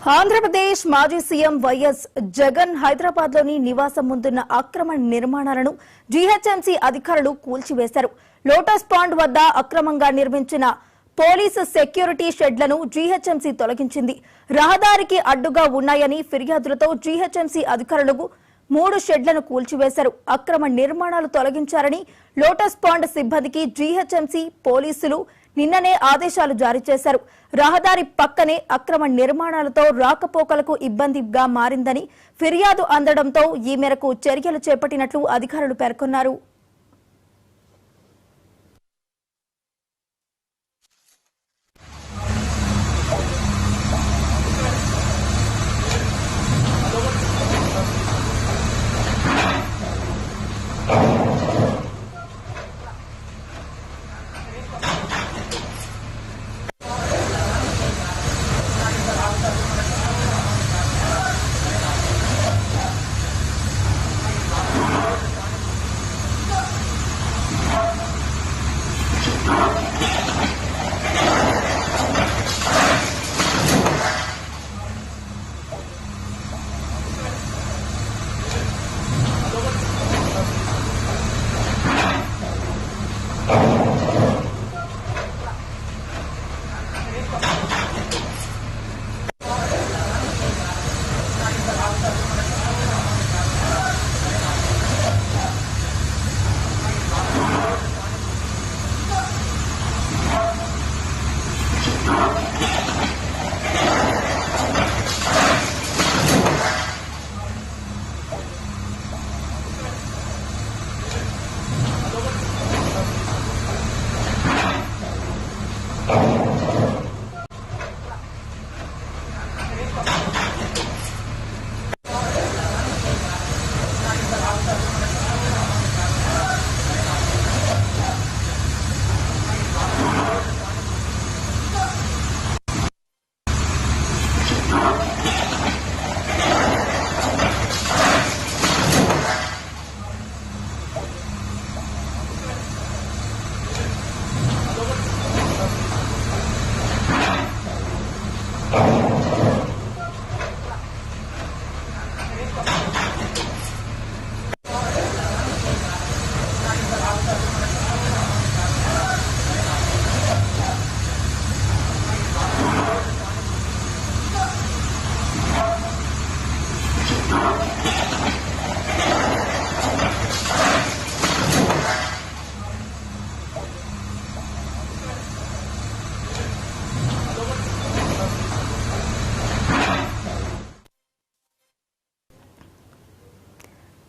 ఆంధ్రప్రదేశ్ మాజీ CM YS Jagan Hyderabad లోని నివాసం ముందున్న అక్రమ నిర్మాణాలను జీహెచ్ఎంసీ అధికారులు కూల్చివేశారు. లోటస్ పాండ్ వద్ద అక్రమంగా నిర్మించిన పోలీసు సెక్యూరిటీ షెడ్లను జీహెచ్ఎంసీ తొలగించింది. రహదారికి అడ్డుగా ఉన్నాయని ఫిర్యాదులతో జీహెచ్ఎంసీ అధికారులు 3 షెడ్లను కూల్చివేశారు. అక్రమ నిర్మాణాలు తొలగించారని లోటస్ పాండ్ సిబ్బందికి జీహెచ్ఎంసీ పోలీసులు నిన్ననే ఆదేశాలు జారీ చేశారు. రహదారి పక్కనే అక్రమ నిర్మాణాలతో రాకపోకలకు ఇబ్బందిగా మారిందని ఫిర్యాదు అందడంతో ఈ మేరకు చర్యలు చేపట్టినట్లు అధికారులు పేర్కొన్నారు.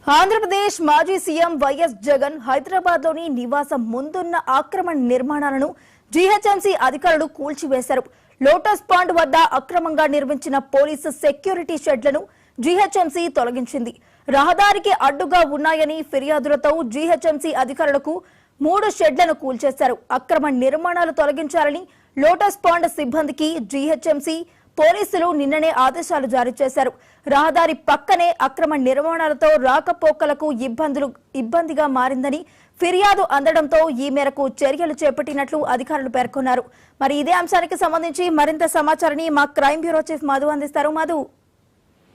ఆంధ్రప్రదేశ్ మాజీ సీఎం వైఎస్ జగన్ హైదరాబాద్ లోని నివాసం ముందున్న ఆక్రమణ నిర్మాణాలను జీహెచ్ఎంసీ అధికారులు కూల్చివేశారు. లోటస్ పాండ్ వద్ద అక్రమంగా నిర్మించిన పోలీసు సెక్యూరిటీ షెడ్లను జీహెచ్ఎంసీ తొలగించింది. రహదారికి అడ్డుగా ఉన్నాయని ఫిర్యాదులతో జీహెచ్ఎంసీ అధికారులకు 3 షెడ్లను కూల్చేశారు. అక్రమ నిర్మాణాలు తొలగించాలని లోటస్ పాండ్ సిబ్బందికి జీహెచ్ఎంసీ పోలీసులు నిన్ననే ఆదేశాలు జారీ చేశారు. రహదారి పక్కనే అక్రమ నిర్మాణాలతో రాకపోకలకు ఇబ్బందిగా మారిందని ఫిర్యాదు అందడంతో ఈ మేరకు చర్యలు చేపట్టినట్లు అధికారులు పేర్కొన్నారు. మరి ఇదే అంశానికి సంబంధించి మరింత సమాచారాన్ని మా క్రైమ్ బ్యూరో చీఫ్ మధు అందిస్తారు. మధు,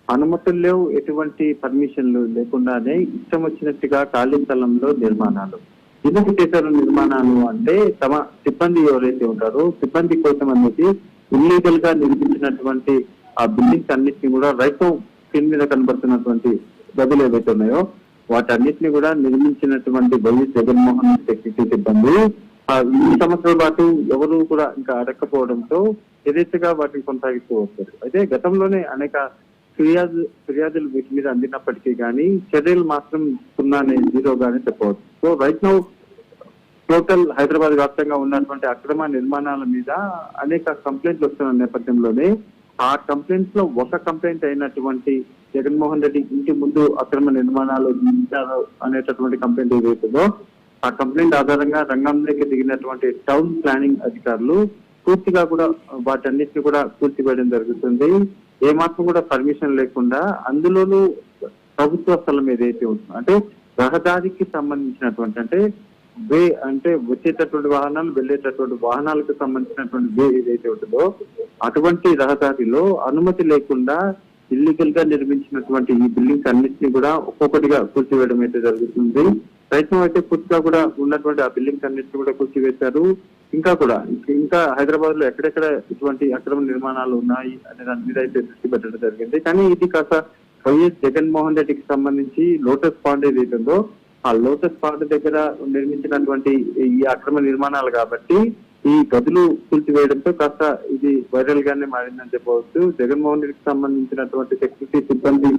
అనుమతులు లేవు, ఎటువంటి పర్మిషన్లు లేకుండానే ఇష్టం వచ్చినట్టుగా ఖాళీ స్థలంలో నిర్మాణాలు. ఎందుకు చేశారు నిర్మాణాలు అంటే, తమ సిబ్బంది ఎవరైతే ఉంటారో సిబ్బంది కోసం అనేది ఇల్లీగల్ గా నిర్మించినటువంటి ఆ బిల్డింగ్స్ అన్నిటిని కూడా రైట్ స్క్రీన్ మీద కనబడుతున్నటువంటి గదులు ఏవైతే ఉన్నాయో వాటన్నిటిని కూడా నిర్మించినటువంటి వైఎస్ జగన్మోహన్ రెడ్డి సెక్యూరిటీ సిబ్బంది ఈ సంవత్సరాల పాటు ఎవరు కూడా ఇంకా అడగకపోవడంతో యథేచ్ఛగా వాటిని కొనసాగిస్తూ వస్తారు. అయితే గతంలోనే అనేక ఫిర్యాదులు వీటి మీద అందినప్పటికీ కానీ చర్యలు మాత్రం 0 చెప్పవచ్చు. So right now total Hyderabad వ్యాప్తంగా ఉన్నటువంటి అక్రమ నిర్మాణాల మీద అనేక కంప్లైంట్లు వస్తున్న నేపథ్యంలోనే ఆ కంప్లైంట్స్ లో ఒక కంప్లైంట్ అయినటువంటి జగన్మోహన్ రెడ్డి ఇంటి ముందు అక్రమ నిర్మాణాలు అనేటటువంటి కంప్లైంట్ ఏదైతుందో ఆ కంప్లైంట్ ఆధారంగా రంగంలోకి దిగినటువంటి టౌన్ ప్లానింగ్ అధికారులు పూర్తిగా కూడా వాటన్నిటిని కూడా కూల్చివేయడం జరుగుతుంది. ఏమాత్రం కూడా పర్మిషన్ లేకుండా, అందులోనూ ప్రభుత్వ స్థలం ఏదైతే ఉంటుందో అంటే రహదారికి సంబంధించినటువంటి అంటే వే అంటే వచ్చేటటువంటి వాహనాలు వెళ్ళేటటువంటి వాహనాలకు సంబంధించినటువంటి వే ఏదైతే ఉంటుందో అటువంటి రహదారిలో అనుమతి లేకుండా ఇల్లీగల్ గా నిర్మించినటువంటి ఈ బిల్డింగ్స్ అన్నింటినీ కూడా ఒక్కొక్కటిగా కూల్చివేయడం అయితే జరుగుతుంది. ప్రయత్నం అయితే పూర్తిగా కూడా ఉన్నటువంటి ఆ బిల్డింగ్స్ అన్నింటినీ కూడా కూల్చివేశారు. ఇంకా హైదరాబాద్ లో ఎక్కడెక్కడ ఇటువంటి అక్రమ నిర్మాణాలు ఉన్నాయి అనే దాని మీద అయితే దృష్టి పెట్టడం జరిగింది. కానీ ఇది కాస్త వైఎస్ జగన్మోహన్ రెడ్డికి సంబంధించి లోటస్ పాండ్ ఏదైతే ఉందో ఆ లోటస్ పాండ్ దగ్గర నిర్మించినటువంటి ఈ అక్రమ నిర్మాణాలు కాబట్టి ఈ గదులు కూల్చివేయడంతో కాస్త ఇది వైరల్ గానే మారిందని చెప్పవచ్చు. జగన్మోహన్ రెడ్డికి సంబంధించినటువంటి సెక్యూరిటీ సిబ్బంది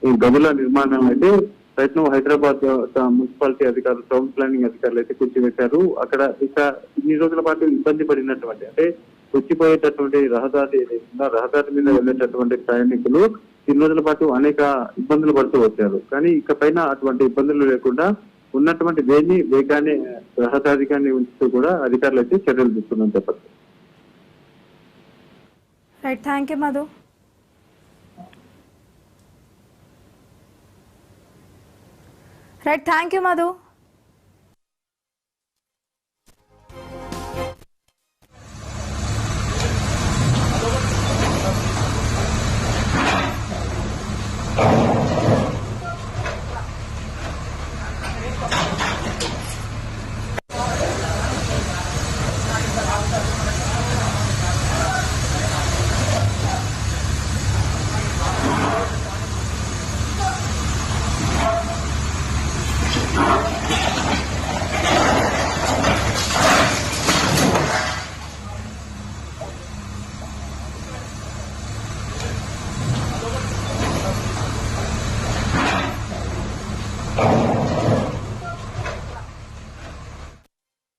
ఈ గదుల నిర్మాణం అయితే ప్రయత్నం హైదరాబాద్ మున్సిపాలిటీ అధికారులు, టౌన్ ప్లానింగ్ అధికారులు అయితే కూర్చివేశారు. అక్కడ ఇక ఇన్ని రోజుల పాటు ఇబ్బంది పడినటువంటి అంటే కూర్చిపోయేటటువంటి రహదారి ఏదైతుందో రహదారి మీద వెళ్ళేటటువంటి ప్రయాణికులు ఇన్ని రోజుల పాటు అనేక ఇబ్బందులు పడుతూ వచ్చారు. కానీ ఇక పైన అటువంటి ఇబ్బందులు లేకుండా ఉన్నటువంటి వేగాన్ని రహదారిగాన్ని ఉంచుతూ కూడా అధికారులు అయితే చర్యలు తీసుకున్నారని చెప్పచ్చు. Right, thank you Madhu. Right, thank you Madhu.